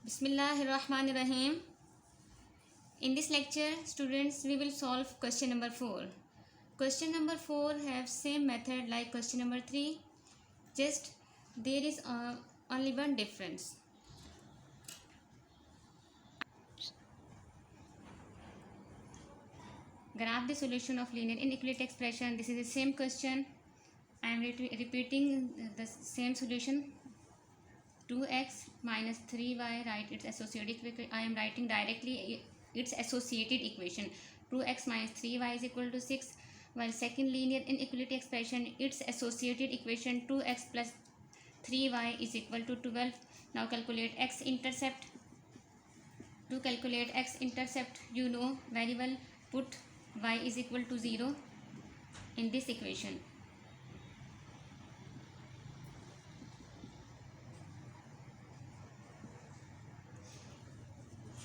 Bismillahirrahmanirrahim. In this lecture, students, we will solve question number 4. Question number 4 have same method like question number 3. Just there is only one difference. Graph the solution of linear inequality expression. This is the same question. I am repeating the same solution. 2x minus 3y, write its associated equation. I am writing directly its associated equation. 2x minus 3y is equal to 6. While second linear inequality expression, its associated equation 2x plus 3y is equal to 12. Now calculate x-intercept. To calculate x-intercept, you know very well, put y is equal to 0 in this equation.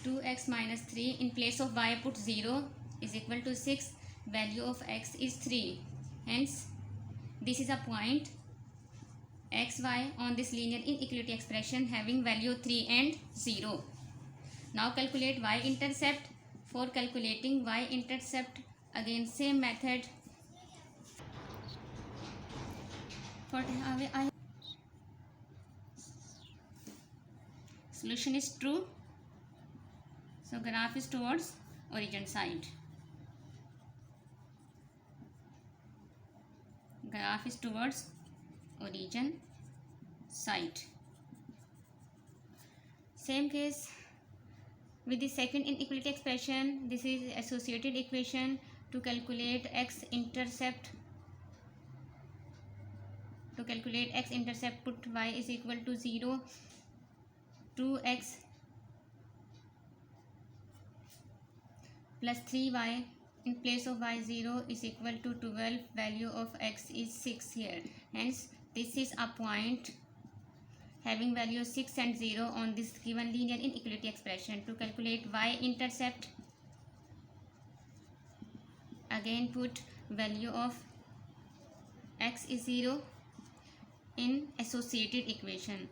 Two x minus 3, in place of y put 0 is equal to 6. Value of x is 3. Hence, this is a point xy on this linear inequality expression having value 3 and 0. Now calculate y-intercept. For calculating y-intercept, again same method. Solution is true. So graph is towards origin side. Graph is towards origin side. Same case with the second inequality expression. This is associated equation. To calculate x-intercept. To calculate x-intercept, put y is equal to 0. 2x plus 3y, in place of y 0 is equal to 12. Value of x is 6 here. Hence, this is a point having value 6 and 0 on this given linear inequality expression. To calculate y-intercept, again put value of x is 0 in associated equation.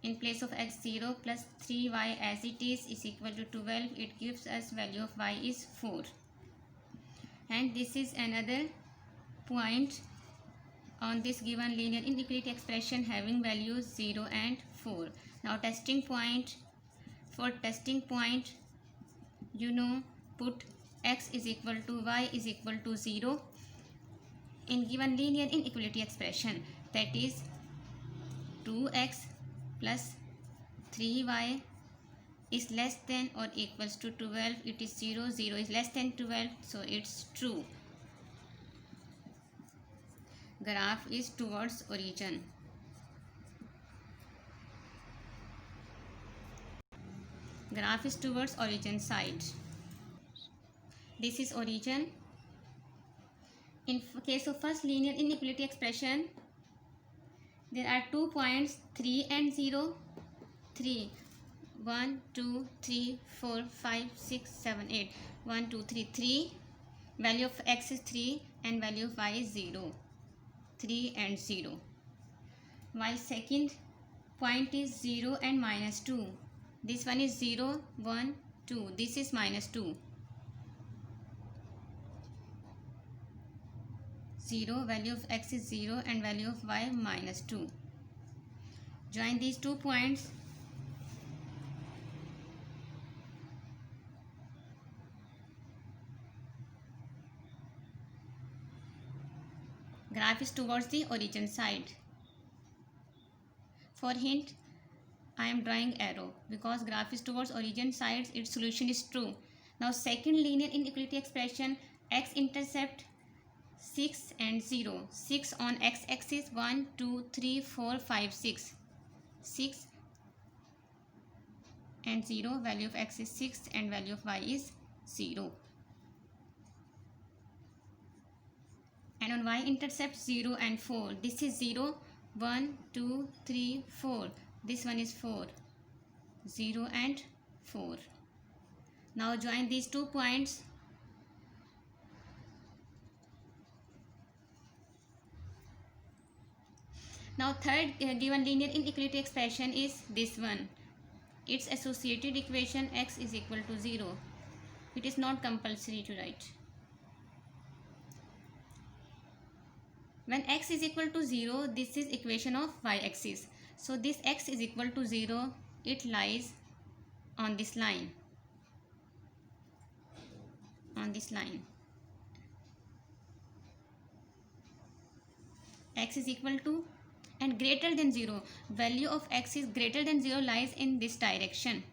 In place of x 0 plus 3y as it is equal to 12. It gives us value of y is 4. And this is another point on this given linear inequality expression having values 0 and 4. Now testing point. For testing point, you know, put x is equal to y is equal to 0 in given linear inequality expression, that is 2x plus 3y is less than or equals to 12. It is 0. 0 is less than 12, so it's true. Graph is towards origin. Graph is towards origin side. This is origin. In case of first linear inequality expression, there are 2 points 3 and 0. 3, 1, 2, 3, 4, 5, 6, 7, 8. 1, 2, 3, 3. Value of x is 3 and value of y is 0. 3 and 0. While second point is 0 and minus 2. This one is 0, 1, 2. This is minus 2. 0, value of x is 0 and value of y minus 2. Join these 2 points. Graph is towards the origin side. For hint, I am drawing arrow because graph is towards origin side, its solution is true. Now second linear inequality expression, x-intercept 6 and 0. 6 on x-axis, 1, 2, 3, 4, 5, 6. 6 and 0. Value of x is 6 and value of y is 0. And on y-intercept 0 and 4. This is 0, 1, 2, 3, 4. This one is 4. 0 and 4. Now join these 2 points. Now third given linear inequality expression is this one. its associated equation x is equal to 0. It is not compulsory to write. When x is equal to 0, this is equation of y-axis. So this x is equal to 0, it lies on this line. X is equal to and greater than 0. Value of x is greater than 0 lies in this direction.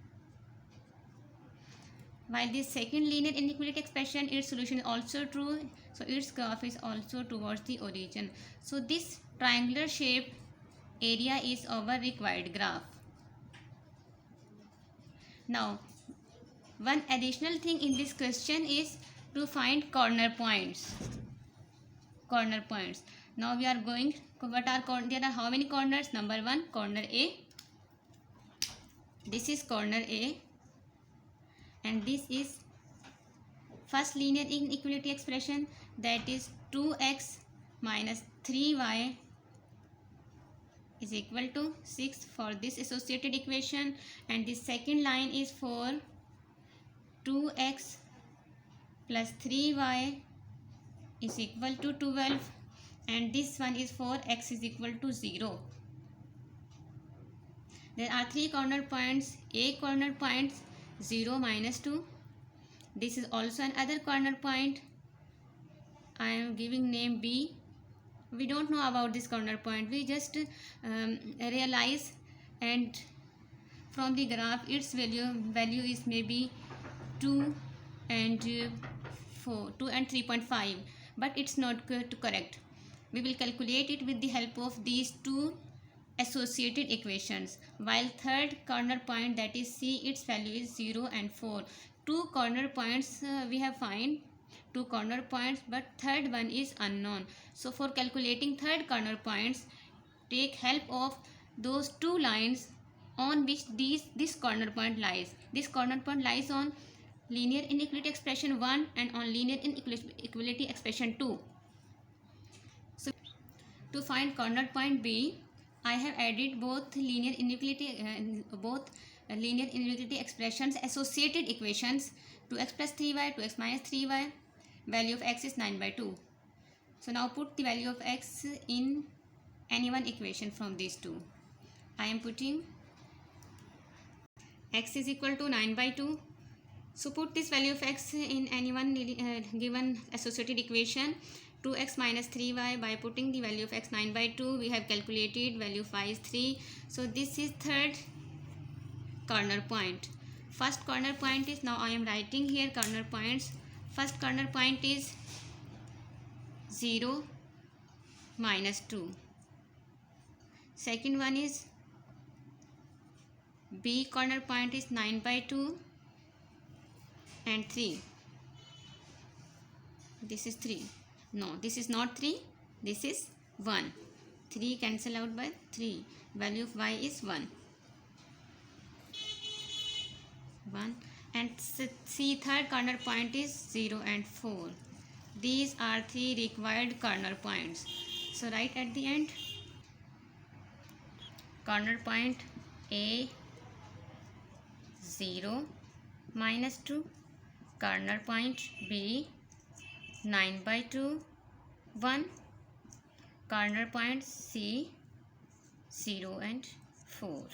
While this second linear inequality expression, its solution is also true. So its graph is also towards the origin. So this triangular shaped area is our required graph. Now, one additional thing in this question is to find corner points. Now we are going, there are how many corners? Number 1, corner A. This is corner A. And this is first linear inequality expression, that is 2x minus 3y is equal to 6 for this associated equation. And the second line is for 2x plus 3y is equal to 12, and this one is for x is equal to 0. There are 3 corner points. A corner point 0 minus 2. This is also another corner point. I am giving name B. We don't know about this corner point. We just realize, and from the graph its value is maybe 2 and 3.5, but it's not correct. We will calculate it with the help of these two associated equations. While third corner point, that is C, its value is 0 and 4. Two corner points we have find 2 corner points, but third one is unknown. So for calculating third corner points, take help of those two lines on which this corner point lies. This corner point lies on linear inequality expression 1 and on linear inequality expression 2. So to find corner point B, I have added both linear inequality expressions associated equations, 2x plus 3y, 2x minus 3y, value of x is 9 by 2. So now put the value of x in any one equation from these two. I am putting x is equal to 9 by 2. So put this value of x in any one given associated equation. 2x minus 3y, by putting the value of x 9 by 2, we have calculated value of y is 3. So this is third corner point. First corner point is, now I am writing here corner points. First corner point is 0 minus 2. Second one is B corner point is 9 by 2 and 3. This is 3. No, this is not 3. This is 1. 3 cancel out by 3. Value of y is 1. 1. And C third corner point is 0 and 4. These are 3 required corner points. So write at the end. Corner point A 0 minus 2. Corner point B 9 by 2 1. Corner point C 0 and 4.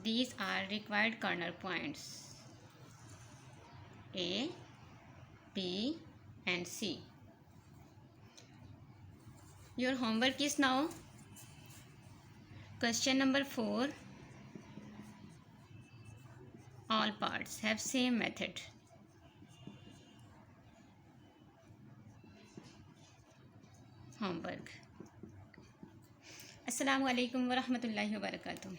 These are required corner points A, B and C. Your homework is now question number 4. All parts have same method. Homework. Assalamu alaikum wa rahmatullahi wa barakatuh.